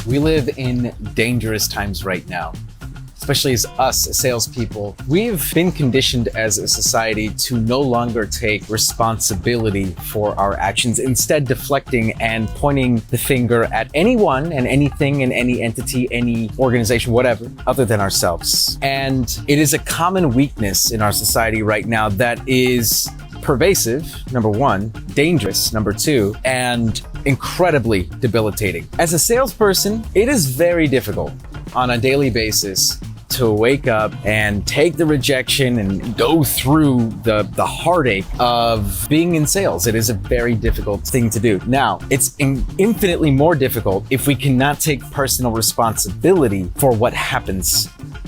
We live in dangerous times right now, especially as us salespeople. We've been conditioned as a society to no longer take responsibility for our actions, instead deflecting and pointing the finger at anyone and anything and any entity, any organization, whatever, other than ourselves. And it is a common weakness in our society right now that is pervasive, number one, dangerous, number two, and incredibly debilitating. As a salesperson, it is very difficult on a daily basis to wake up and take the rejection and go through the heartache of being in sales. It is a very difficult thing to do. Now, it's infinitely more difficult if we cannot take personal responsibility for what happens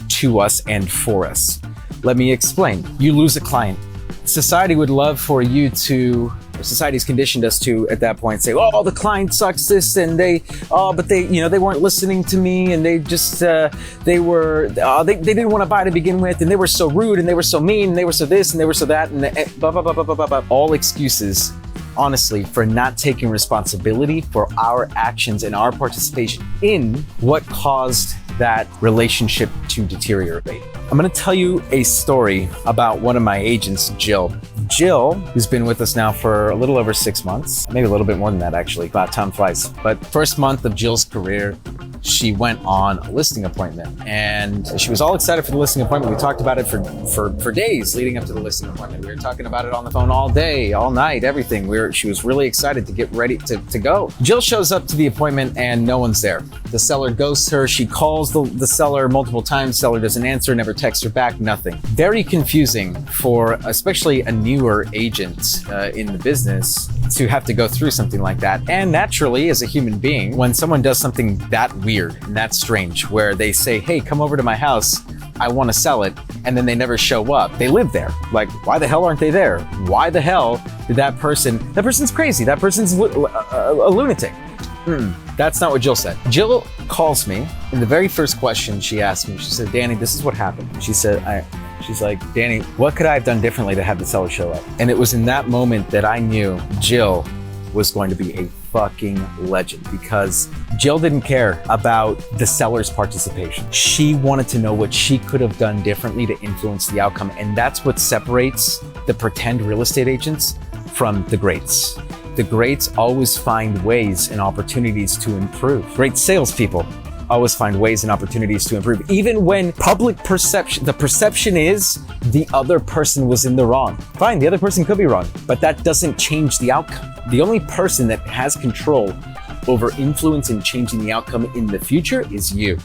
to us and for us. Let me explain. You lose a client. Society would love for you to, or society's conditioned us to at that point say, oh, the client sucks this, and they weren't listening to me, and they just, they didn't want to buy to begin with, and they were so rude, and they were so mean, and they were so this, and they were so that, and blah, blah, blah, blah, blah, blah, blah. All excuses, honestly, for not taking responsibility for our actions and our participation in what caused that relationship to deteriorate. I'm gonna tell you a story about one of my agents, Jill. Jill, who's been with us now for a little over 6 months, maybe a little bit more than that actually, about time flies. But first month of Jill's career, she went on a listing appointment, and she was all excited for the listing appointment. We talked about it for days leading up to the listing appointment. We were talking about it on the phone all day, all night, everything. She was really excited to get ready to go. Jill shows up to the appointment and no one's there. The seller ghosts her. She calls the seller multiple times. Seller doesn't answer, never texts her back, nothing. Very confusing for especially a newer agent in the business to have to go through something like that. And naturally, as a human being, when someone does something that weird and that strange, where they say, hey, come over to my house, I want to sell it, and then they never show up. They live there. Like, why the hell aren't they there? Why the hell did that person's crazy. That person's a lunatic. That's not what Jill said. Jill calls me, and the very first question she asked me, she said, Danny, this is what happened. She's like, Danny, what could I have done differently to have the seller show up? And it was in that moment that I knew Jill was going to be a fucking legend, because Jill didn't care about the seller's participation. She wanted to know what she could have done differently to influence the outcome. And that's what separates the pretend real estate agents from the greats. The greats always find ways and opportunities to improve. Great salespeople always find ways and opportunities to improve, even when public perception, the perception is the other person was in the wrong. Fine, the other person could be wrong, but that doesn't change the outcome. The only person that has control over influence and changing the outcome in the future is you.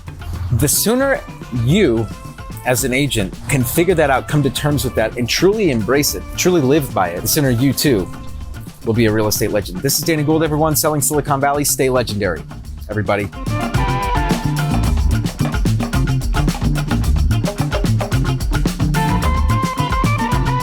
The sooner you, as an agent, can figure that out, come to terms with that, and truly embrace it, truly live by it, the sooner you too will be a real estate legend. This is Danny Gould, everyone, selling Silicon Valley. Stay legendary, everybody.